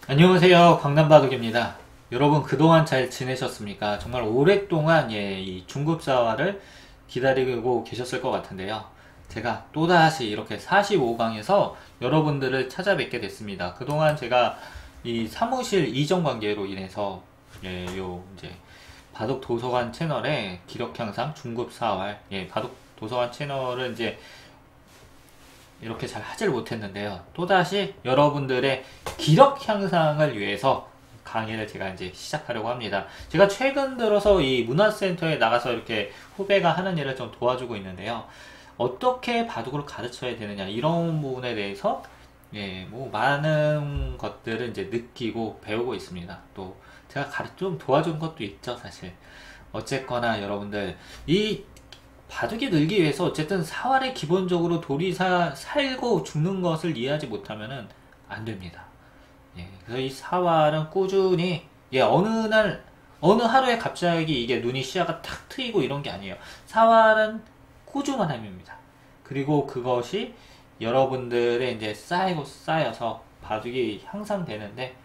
안녕하세요. 광남바둑입니다. 여러분 그동안 잘 지내셨습니까? 정말 오랫동안 이 중급사화를 기다리고 계셨을 것 같은데요. 제가 또다시 이렇게 45강에서 여러분들을 찾아뵙게 됐습니다. 그동안 제가 이 사무실 이전 관계로 인해서 요 이제 바둑 도서관 채널에 기록 향상 중급사활 바둑 도서관 채널을 이제 이렇게 잘 하질 못했는데요. 또다시 여러분들의 기력 향상을 위해서 강의를 제가 이제 시작하려고 합니다. 제가 최근 들어서 이 문화센터에 나가서 이렇게 후배가 하는 일을 좀 도와주고 있는데요. 어떻게 바둑을 가르쳐야 되느냐 이런 부분에 대해서 뭐 많은 것들을 이제 느끼고 배우고 있습니다. 또 제가 좀 도와준 것도 있죠, 사실. 어쨌거나 여러분들 이 바둑이 늘기 위해서 어쨌든 사활에 기본적으로 돌이 살고 죽는 것을 이해하지 못하면은 안 됩니다. 그래서 이 사활은 꾸준히 어느 날 어느 하루에 갑자기 이게 눈이 시야가 탁 트이고 이런 게 아니에요. 사활은 꾸준한 힘입니다. 그리고 그것이 여러분들의 이제 쌓여서 바둑이 향상되는데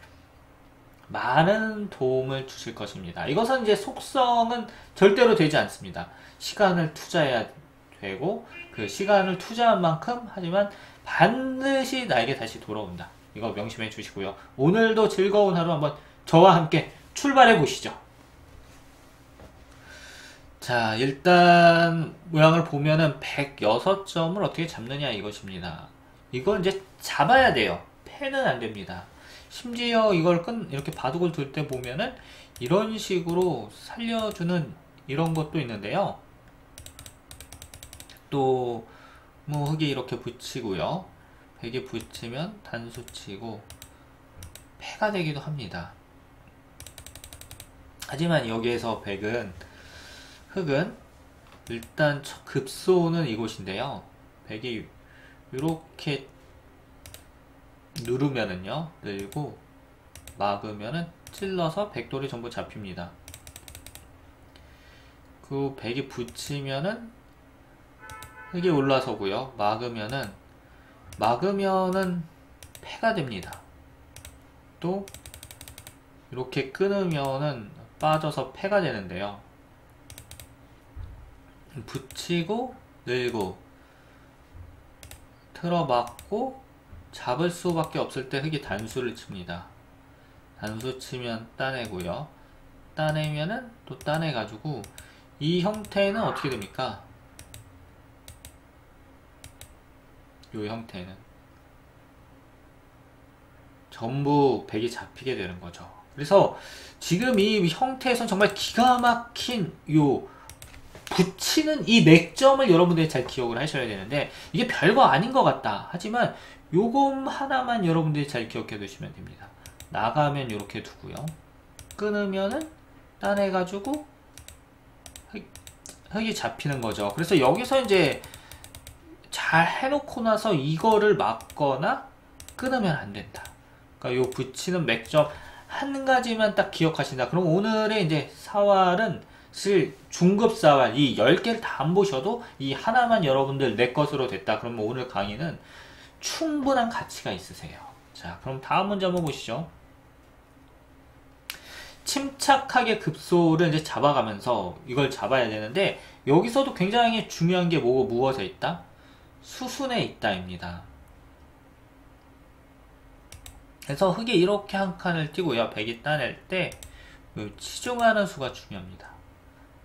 많은 도움을 주실 것입니다. 이것은 이제 속성은 절대로 되지 않습니다. 시간을 투자해야 되고 그 시간을 투자한 만큼 하지만 반드시 나에게 다시 돌아온다. 이거 명심해 주시고요. 오늘도 즐거운 하루 한번 저와 함께 출발해 보시죠. 자, 일단 모양을 보면은 106점을 어떻게 잡느냐 이것입니다. 이걸 이제 잡아야 돼요. 패는 안 됩니다. 심지어 이걸 이렇게 바둑을 둘 때 보면은 이런 식으로 살려주는 이런 것도 있는데요. 또 뭐 흙이 이렇게 붙이고요. 백이 붙이면 단수 치고 패가 되기도 합니다. 하지만 여기에서 흙은 일단 급소는 이곳인데요. 백이 이렇게 누르면은요, 늘고 막으면은 찔러서 백돌이 전부 잡힙니다. 그 백이 붙이면은 흙이 올라서고요. 막으면은 패가 됩니다. 또 이렇게 끊으면은 빠져서 패가 되는데요. 붙이고 늘고 틀어막고 잡을 수밖에 없을 때 흙이 단수를 칩니다. 단수 치면 따내고요. 따내면은 또 따내가지고 이 형태는 어떻게 됩니까? 이 형태는 전부 백이 잡히게 되는 거죠. 그래서 지금 이 형태에선 정말 기가 막힌 요 붙이는 이 맥점을 여러분들이 잘 기억을 하셔야 되는데 이게 별거 아닌 것 같다. 하지만 요금 하나만 여러분들이 잘 기억해 두시면 됩니다. 나가면 이렇게 두고요. 끊으면은 따내가지고 흙이 잡히는 거죠. 그래서 여기서 이제 잘 해놓고 나서 이거를 막거나 끊으면 안 된다. 그러니까 요 붙이는 맥점 한 가지만 딱 기억하신다. 그럼 오늘의 이제 사활은 중급 사활 이 10개를 다 안 보셔도 이 하나만 여러분들 내 것으로 됐다. 그러면 오늘 강의는 충분한 가치가 있으세요. 자, 그럼 다음 문제 한번 보시죠. 침착하게 급소를 이제 잡아가면서 이걸 잡아야 되는데 여기서도 굉장히 중요한 게 무엇에 있다? 수순에 있다입니다. 그래서 흙이 이렇게 한 칸을 띄고요. 백이 따낼 때 치중하는 수가 중요합니다.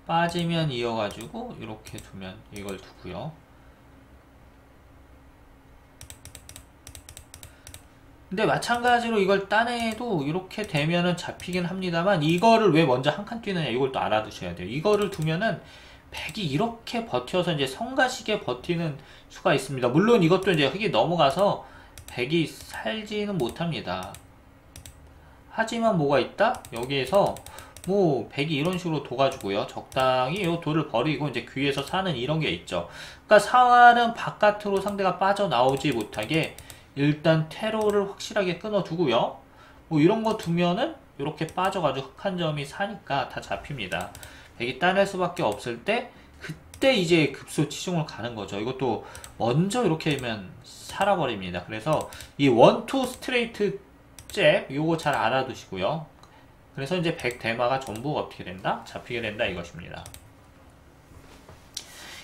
빠지면 이어가지고 이렇게 두면 이걸 두고요. 근데 마찬가지로 이걸 따내도 이렇게 되면은 잡히긴 합니다만 이거를 왜 먼저 한 칸 뛰느냐 이걸 또 알아두셔야 돼요. 이거를 두면은 백이 이렇게 버텨서 이제 성가시게 버티는 수가 있습니다. 물론 이것도 이제 흙이 넘어가서 백이 살지는 못합니다. 하지만 뭐가 있다? 여기에서 뭐 백이 이런 식으로 둬가지고요. 적당히 이 돌을 버리고 이제 귀에서 사는 이런 게 있죠. 그러니까 사활은 바깥으로 상대가 빠져나오지 못하게 일단 테러를 확실하게 끊어두고요. 뭐 이런 거 두면은 이렇게 빠져가지고 흙 한 점이 사니까 다 잡힙니다. 백이 따낼 수밖에 없을 때 그때 이제 급소 치중을 가는 거죠. 이것도 먼저 이렇게 하면 살아버립니다. 그래서 이 원투 스트레이트 잽 요거 잘 알아두시고요. 그래서 이제 100 대마가 전부 어떻게 된다? 잡히게 된다 이것입니다.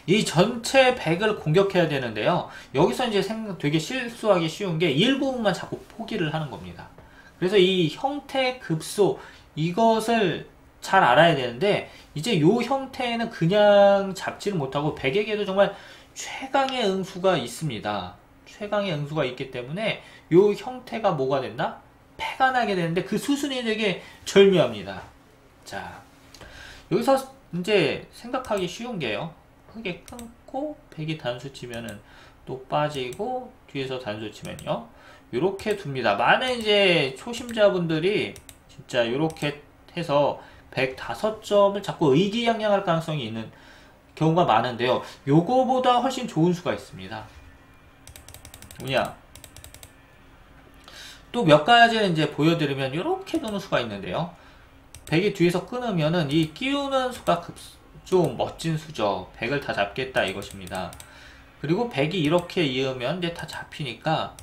이 전체 100을 공격해야 되는데요. 여기서 이제 되게 실수하기 쉬운 게 일부분만 자꾸 포기를 하는 겁니다. 그래서 이 형태 급소 이것을 잘 알아야 되는데 이제 요 형태는 그냥 잡지를 못하고 100에게도 정말 최강의 응수가 있습니다. 최강의 응수가 있기 때문에 요 형태가 뭐가 된다? 패가 나게 되는데 그 수순이 되게 절묘합니다. 자, 여기서 이제 생각하기 쉬운 게요. 크게 끊고 100이 단수 치면은 또 빠지고 뒤에서 단수 치면요. 요렇게 둡니다. 많은 이제 초심자분들이 진짜 요렇게 해서 105점을 자꾸 의기양양할 가능성이 있는 경우가 많은데요. 요거보다 훨씬 좋은 수가 있습니다. 뭐냐? 또 몇 가지를 이제 보여드리면 이렇게 도는 수가 있는데요. 100이 뒤에서 끊으면은 이 끼우는 수가 좀 멋진 수죠. 100을 다 잡겠다 이것입니다. 그리고 100이 이렇게 이으면 이제 다 잡히니까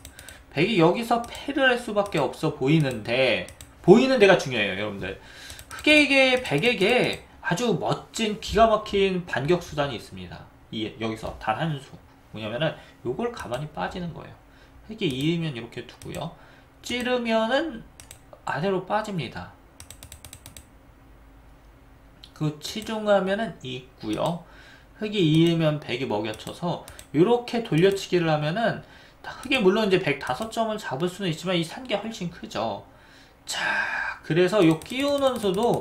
100이 여기서 패를 할 수밖에 없어 보이는데 보이는 데가 중요해요, 여러분들. 흑에게 100에게 아주 멋진 기가 막힌 반격 수단이 있습니다. 여기서 단 한 수. 뭐냐면은 요걸 가만히 빠지는 거예요. 흑이 이으면 이렇게 두고요. 찌르면은 아래로 빠집니다. 그 치중하면은 있고요. 흑이 이으면 100이 먹여쳐서 이렇게 돌려치기를 하면은 흑이 물론 이제 105점을 잡을 수는 있지만 이 산게 훨씬 크죠. 자, 그래서 요 끼우는 수도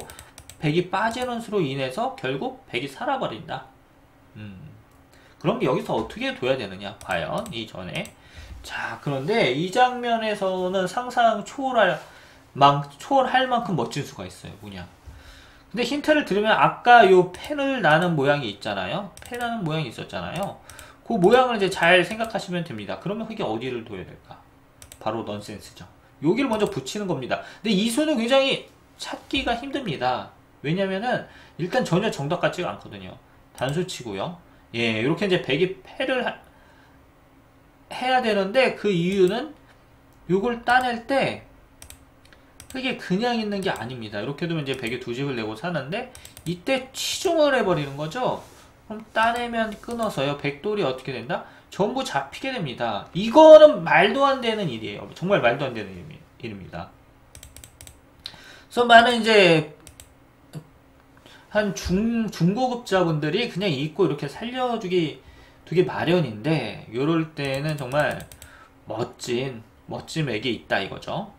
100이 빠지는 수로 인해서 결국 100이 살아버린다. 그럼 여기서 어떻게 둬야 되느냐? 과연 이전에. 자, 그런데 이 장면에서는 상상 초월할 만큼 멋진 수가 있어요. 뭐냐? 근데 힌트를 드리면 아까 요 펜을 나는 모양이 있잖아요. 펜 나는 모양이 있었잖아요. 그 모양을 이제 잘 생각하시면 됩니다. 그러면 흑이 어디를 둬야 될까? 바로 넌센스죠. 여기를 먼저 붙이는 겁니다. 근데 이 수는 굉장히 찾기가 힘듭니다. 왜냐면은 일단 전혀 정답 같지가 않거든요. 단수치고요. 예, 이렇게 이제 100이 패를 해야 되는데 그 이유는 요걸 따낼 때 흑이 그냥 있는 게 아닙니다. 이렇게 두면 이제 100에 두 집을 내고 사는데 이때 치중을 해버리는 거죠. 그럼 따내면 끊어서요. 백돌이 어떻게 된다? 전부 잡히게 됩니다. 이거는 말도 안 되는 일이에요. 정말 말도 안 되는 일입니다. 그래서 많은 이제 한 중고급자분들이 그냥 잊고 이렇게 살려주기 두기 마련인데 요럴 때는 정말 멋진 맥이 있다 이거죠.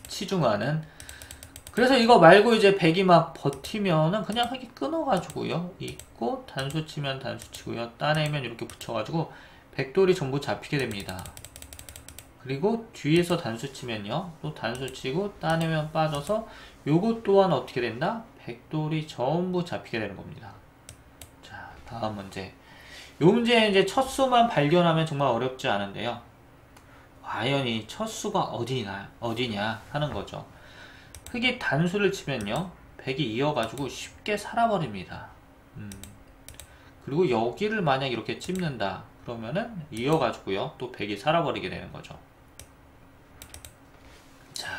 치중하는. 그래서 이거 말고 이제 100이 막 버티면은 그냥 흑이 끊어가지고요. 있고 단수 치면 단수 치고요. 따내면 이렇게 붙여가지고 백돌이 전부 잡히게 됩니다. 그리고 뒤에서 단수 치면요. 또 단수 치고 따내면 빠져서 요것 또한 어떻게 된다? 백돌이 전부 잡히게 되는 겁니다. 자, 다음 문제. 요 문제 이제 첫 수만 발견하면 정말 어렵지 않은데요. 과연 이 첫 수가 어디냐 하는 거죠. 흑이 단수를 치면요. 100이 이어가지고 쉽게 살아버립니다. 그리고 여기를 만약 이렇게 찝는다. 그러면은 이어가지고요. 또 100이 살아버리게 되는 거죠. 자,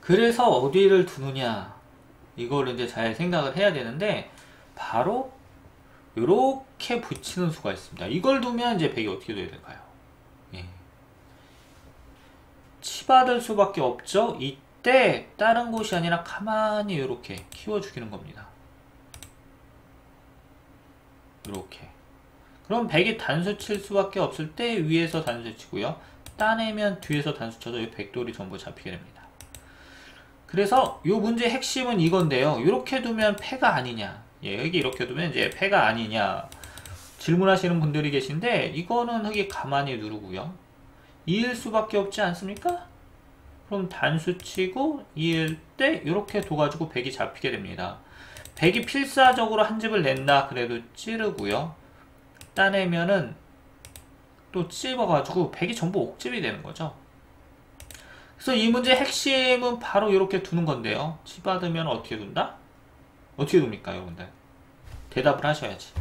그래서 어디를 두느냐. 이거를 이제 잘 생각을 해야 되는데, 바로 이렇게 붙이는 수가 있습니다. 이걸 두면 이제 100이 어떻게 돼야 될까요? 예. 치받을 수밖에 없죠. 이때 다른 곳이 아니라 가만히 이렇게 키워 죽이는 겁니다. 이렇게. 그럼 100이 단수 칠 수밖에 없을 때 위에서 단수 치고요. 따내면 뒤에서 단수 쳐서 이 백돌이 전부 잡히게 됩니다. 그래서 이 문제의 핵심은 이건데요. 이렇게 두면 패가 아니냐. 예, 여기 이렇게 두면 이제 패가 아니냐. 질문하시는 분들이 계신데 이거는 흑이 가만히 누르고요. 이을 수밖에 없지 않습니까? 그럼 단수 치고 이을 때 이렇게 둬가지고 100이 잡히게 됩니다. 100이 필사적으로 한 집을 낸다 그래도 찌르고요. 따내면은 또 찝어가지고 100이 전부 옥집이 되는 거죠. 그래서 이 문제의 핵심은 바로 이렇게 두는 건데요. 치받으면 어떻게 둔다? 어떻게 둡니까 여러분들? 대답을 하셔야지.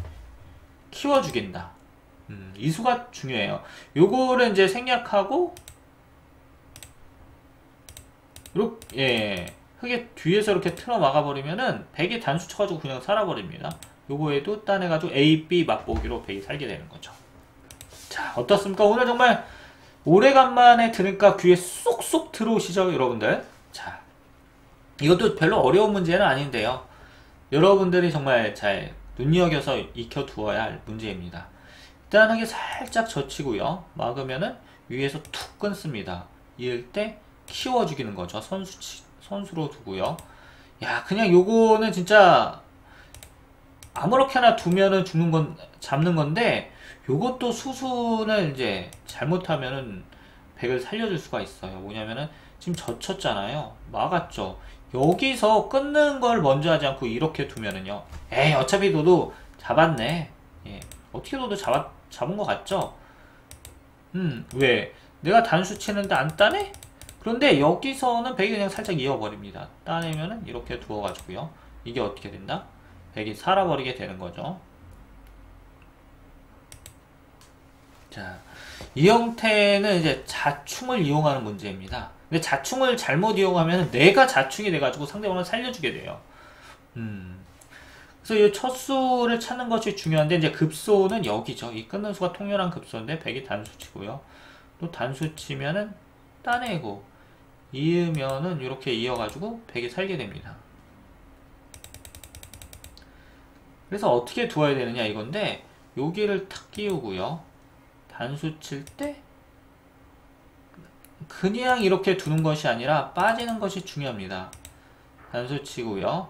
키워 죽인다. 이 수가 중요해요. 요거를 이제 생략하고 이렇게 예, 흙에 뒤에서 이렇게 틀어 막아버리면은 백이 단수 쳐가지고 그냥 살아버립니다. 요거에도 따내가지고 A, B 맛보기로 백이 살게 되는 거죠. 자, 어떻습니까? 오늘 정말 오래간만에 들으니까 귀에 쏙쏙 들어오시죠, 여러분들? 자, 이것도 별로 어려운 문제는 아닌데요. 여러분들이 정말 잘 눈여겨서 익혀두어야 할 문제입니다. 일단 흙에 살짝 젖히고요. 막으면은 위에서 툭 끊습니다. 이럴 때 키워 죽이는 거죠. 선수로 두고요. 야, 그냥 요거는 진짜 아무렇게나 두면은 잡는 건데, 요것도 수순을 이제 잘못하면은 백을 살려줄 수가 있어요. 뭐냐면은 지금 젖혔잖아요. 막았죠. 여기서 끊는 걸 먼저 하지 않고 이렇게 두면은요. 에이, 어차피 너도 잡았네. 예. 어떻게 너도 잡은 것 같죠? 왜? 내가 단수 치는데 안 따네? 그런데 여기서는 백이 그냥 살짝 이어버립니다. 따내면은 이렇게 두어가지고요. 이게 어떻게 된다? 백이 살아버리게 되는 거죠. 자, 이 형태는 이제 자충을 이용하는 문제입니다. 근데 자충을 잘못 이용하면 내가 자충이 돼가지고 상대방을 살려주게 돼요. 그래서 이 첫 수를 찾는 것이 중요한데, 이제 급소는 여기죠. 이 끊는 수가 통렬한 급소인데 백이 단수 치고요. 또 단수 치면은 따내고 이으면은 이렇게 이어가지고 백이 살게 됩니다. 그래서 어떻게 두어야 되느냐 이건데, 여기를 탁 끼우고요. 단수 칠 때 그냥 이렇게 두는 것이 아니라 빠지는 것이 중요합니다. 단수 치고요.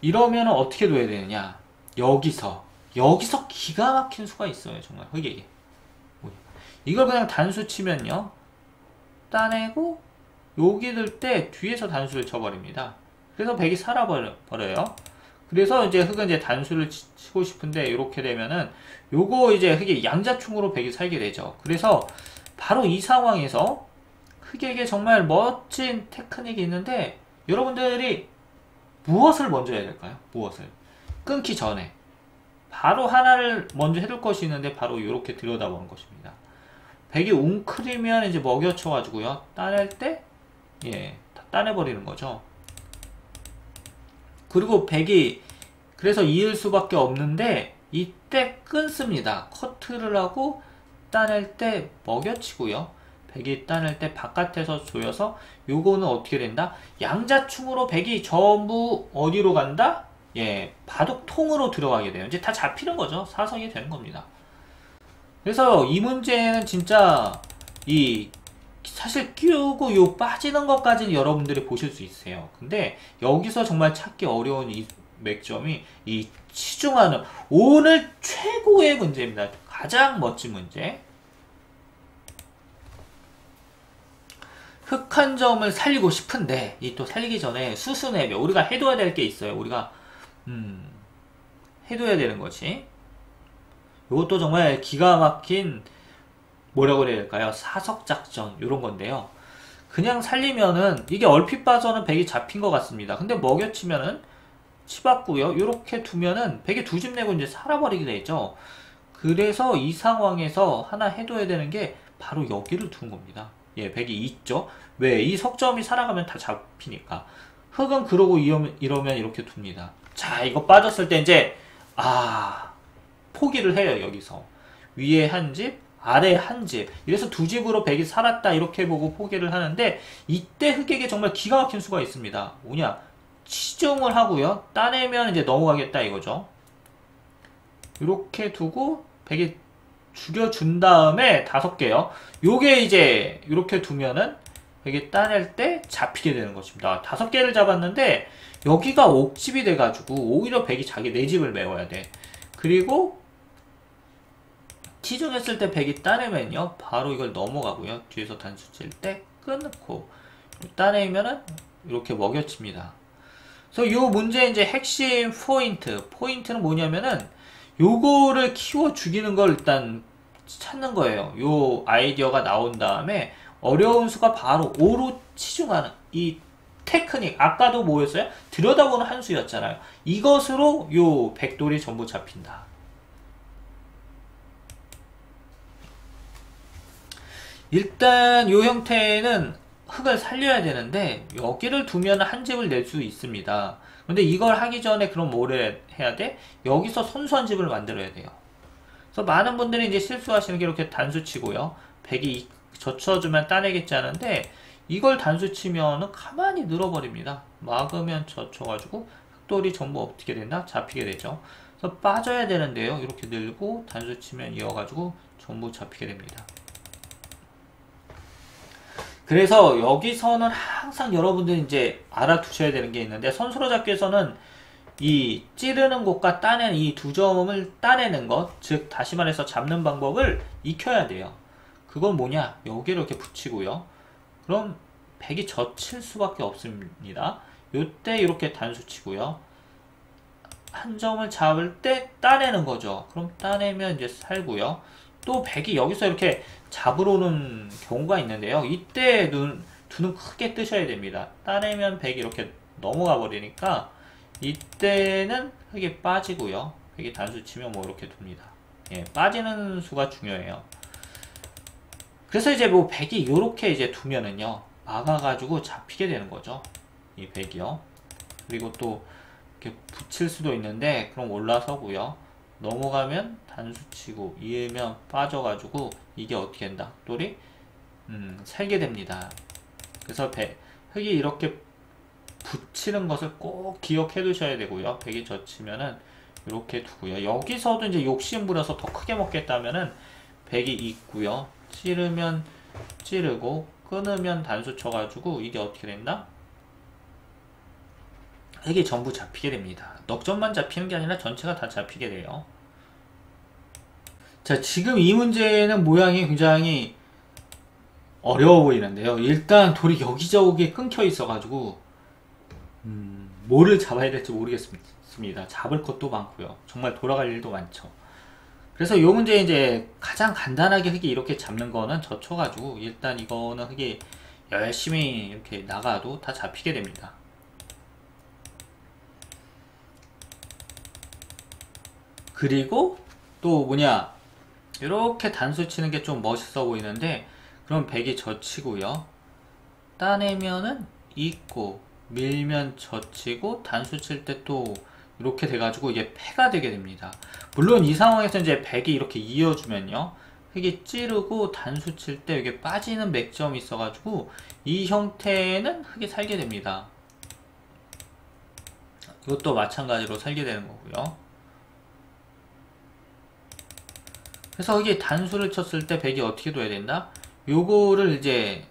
이러면 어떻게 둬야 되느냐, 여기서 기가 막힌 수가 있어요. 정말 흑에게 이걸 그냥 단수 치면요, 따내고 여기 들 때 뒤에서 단수를 쳐버립니다. 그래서 백이 살아버려요. 그래서 이제 흑은 이제 단수를 치고 싶은데, 이렇게 되면은 요거 이제 흑이 양자충으로 백이 살게 되죠. 그래서 바로 이 상황에서 흑에게 정말 멋진 테크닉이 있는데, 여러분들이 무엇을 먼저 해야 될까요? 무엇을? 끊기 전에 바로 하나를 먼저 해둘 것이 있는데, 바로 이렇게 들여다보는 것입니다. 백이 웅크리면 이제 먹여쳐가지고요, 따낼 때 예, 다 따내버리는 거죠. 그리고 백이 그래서 이을 수밖에 없는데, 이때 끊습니다. 커트를 하고 따낼 때 먹여치고요. 백이 따낼 때 바깥에서 조여서, 요거는 어떻게 된다? 양자충으로 백이 전부 어디로 간다? 예, 바둑통으로 들어가게 돼요. 이제 다 잡히는 거죠. 사성이 되는 겁니다. 그래서 이 문제는 진짜 사실 끼우고 요 빠지는 것까지는 여러분들이 보실 수 있어요. 근데 여기서 정말 찾기 어려운 이 맥점이 이 치중하는 오늘 최고의 문제입니다. 가장 멋진 문제. 흑 한 점을 살리고 싶은데, 이 또 살리기 전에 수순에 우리가 해둬야 될 게 있어요. 우리가 해둬야 되는 것이, 이것도 정말 기가 막힌, 뭐라고 해야 될까요? 사석작전, 이런 건데요. 그냥 살리면은 이게 얼핏 봐서는 백이 잡힌 것 같습니다. 근데 먹여치면은 치봤고요. 이렇게 두면은 백이 두 집 내고 이제 살아버리게 되죠. 그래서 이 상황에서 하나 해둬야 되는 게 바로 여기를 두는 겁니다. 예, 백이 있죠. 왜? 이 석점이 살아가면 다 잡히니까. 흑은 그러고 이러면 이렇게 둡니다. 자, 이거 빠졌을 때 이제 포기를 해요. 여기서 위에 한 집, 아래 한 집, 이래서 두 집으로 백이 살았다 이렇게 보고 포기를 하는데, 이때 흑에게 정말 기가 막힌 수가 있습니다. 뭐냐? 치중을 하고요, 따내면 이제 넘어가겠다 이거죠. 이렇게 두고 백이 죽여준 다음에 5개요. 요게 이제 이렇게 두면은 백이 따낼 때 잡히게 되는 것입니다. 5개를 잡았는데 여기가 옥집이 돼가지고 오히려 백이 자기 내 집을 메워야 돼. 그리고 치중했을 때 백이 따내면요, 바로 이걸 넘어가고요, 뒤에서 단수 칠 때 끊고 따내면은 이렇게 먹여칩니다. 그래서 요 문제의 이제 핵심 포인트는 뭐냐면은, 요거를 키워 죽이는 걸 일단 찾는 거예요. 요 아이디어가 나온 다음에 어려운 수가 바로 5로 치중하는 이 테크닉, 아까도 뭐였어요? 들여다보는 한 수였잖아요. 이것으로 요 백돌이 전부 잡힌다. 일단 이 형태는 흙을 살려야 되는데 여기를 두면 한 집을 낼 수 있습니다. 근데 이걸 하기 전에 그럼 뭐를 해야 돼? 여기서 선수한 집을 만들어야 돼요. 그래서 많은 분들이 이제 실수하시는 게 이렇게 단수 치고요. 백이 젖혀주면 따내겠지 하는데 이걸 단수 치면은 가만히 늘어버립니다. 막으면 젖혀가지고 흑돌이 전부 어떻게 된다? 잡히게 되죠. 그래서 빠져야 되는데요. 이렇게 늘고 단수 치면 이어가지고 전부 잡히게 됩니다. 그래서 여기서는 항상 여러분들이 이제 알아두셔야 되는 게 있는데 선수로 잡기 위해서는 이 찌르는 곳과 따내는 이 두 점을 따내는 것, 즉 다시 말해서 잡는 방법을 익혀야 돼요. 그건 뭐냐? 여기를 이렇게 붙이고요. 그럼 백이 젖힐 수밖에 없습니다. 요때 이렇게 단수 치고요. 한 점을 잡을 때 따내는 거죠. 그럼 따내면 이제 살고요. 또 백이 여기서 이렇게 잡으러 오는 경우가 있는데요. 이때 두는 크게 뜨셔야 됩니다. 따내면 백이 이렇게 넘어가 버리니까 이때는 흙이 빠지고요. 흙이 단수 치면 뭐 이렇게 둡니다. 예, 빠지는 수가 중요해요. 그래서 이제 뭐 백이 이렇게 이제 두면은요, 막아가지고 잡히게 되는 거죠. 이 백이요. 그리고 또 이렇게 붙일 수도 있는데, 그럼 올라서고요. 넘어가면 단수 치고, 이으면 빠져가지고, 이게 어떻게 된다? 똘이 살게 됩니다. 그래서 흙이 이렇게 붙이는 것을 꼭 기억해 두셔야 되고요. 백이 젖히면은 이렇게 두고요. 여기서도 이제 욕심 부려서 더 크게 먹겠다면은 백이 있고요. 찌르면 찌르고 끊으면 단수 쳐가지고 이게 어떻게 된다? 이게 전부 잡히게 됩니다. 넉 점만 잡히는 게 아니라 전체가 다 잡히게 돼요. 자, 지금 이 문제는 모양이 굉장히 어려워 보이는데요. 일단 돌이 여기저기 끊겨 있어가지고 뭐를 잡아야 될지 모르겠습니다. 잡을 것도 많고요. 정말 돌아갈 일도 많죠. 그래서 이 문제 이제 가장 간단하게 흙이 이렇게 잡는 거는 젖혀가지고 일단 이거는 흙이 열심히 이렇게 나가도 다 잡히게 됩니다. 그리고 또 뭐냐, 이렇게 단수 치는 게 좀 멋있어 보이는데 그럼 백이 젖히고요. 따내면은 있고 밀면 젖히고 단수 칠 때 또 이렇게 돼가지고 이게 패가 되게 됩니다. 물론 이 상황에서 이제 백이 이렇게 이어주면요, 흙이 찌르고 단수 칠 때 이게 빠지는 맥점이 있어가지고 이 형태는 흙이 살게 됩니다. 이것도 마찬가지로 살게 되는 거고요. 그래서 이게 단수를 쳤을 때 백이 어떻게 둬야 된다? 요거를 이제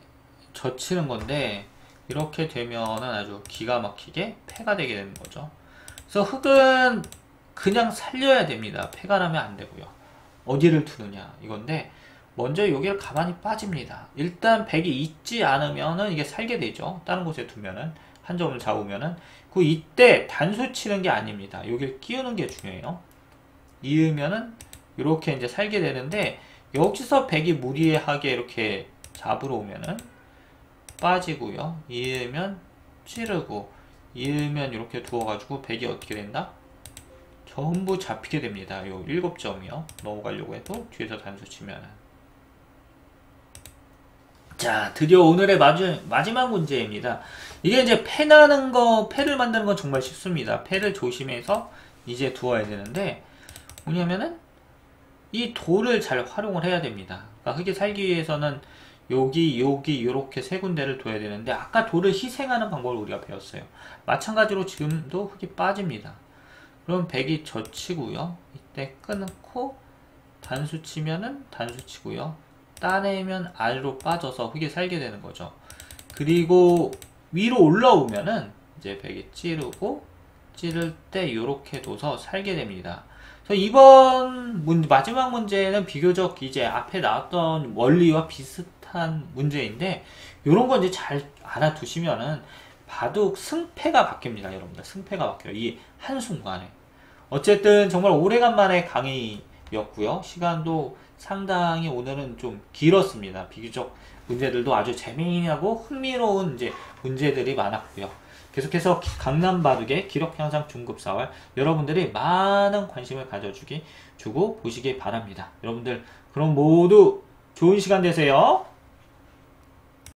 젖히는 건데 이렇게 되면은 아주 기가 막히게 패가 되게 되는 거죠. 그래서 흙은 그냥 살려야 됩니다. 패가 나면 안 되고요. 어디를 두느냐 이건데 먼저 여기를 가만히 빠집니다. 일단 백이 있지 않으면은 이게 살게 되죠. 다른 곳에 두면은 한 점을 잡으면은 그 이때 단수 치는 게 아닙니다. 여기를 끼우는 게 중요해요. 이으면은 이렇게 이제 살게 되는데 여기서 백이 무리하게 이렇게 잡으러 오면은 빠지고요. 이으면 찌르고 이으면 이렇게 두어가지고 백이 어떻게 된다? 전부 잡히게 됩니다. 요 7점이요. 넘어가려고 해도 뒤에서 단수 치면은. 자, 드디어 오늘의 마지막 문제입니다. 이게 이제 패를 만드는 건 정말 쉽습니다. 패를 조심해서 이제 두어야 되는데 뭐냐면은 이 돌을 잘 활용을 해야 됩니다. 그러니까 흙이 살기 위해서는 여기 이렇게 세 군데를 둬야 되는데 아까 돌을 희생하는 방법을 우리가 배웠어요. 마찬가지로 지금도 흙이 빠집니다. 그럼 백이 젖히고요. 이때 끊고 단수 치면은 단수 치고요. 따내면 아래로 빠져서 흙이 살게 되는 거죠. 그리고 위로 올라오면은 이제 백이 찌르고 찌를 때 이렇게 둬서 살게 됩니다. 이번 마지막 문제는 비교적 이제 앞에 나왔던 원리와 비슷한 문제인데 이런 거 이제 잘 알아두시면은 바둑 승패가 바뀝니다. 여러분들 승패가 바뀌어요. 이 한순간에. 어쨌든 정말 오래간만에 강의였고요. 시간도 상당히 오늘은 좀 길었습니다. 비교적 문제들도 아주 재미있고 흥미로운 이제 문제들이 많았고요. 계속해서 강남바둑의 기록 향상 중급 4월 여러분들이 많은 관심을 주고 보시기 바랍니다. 여러분들 그럼 모두 좋은 시간 되세요.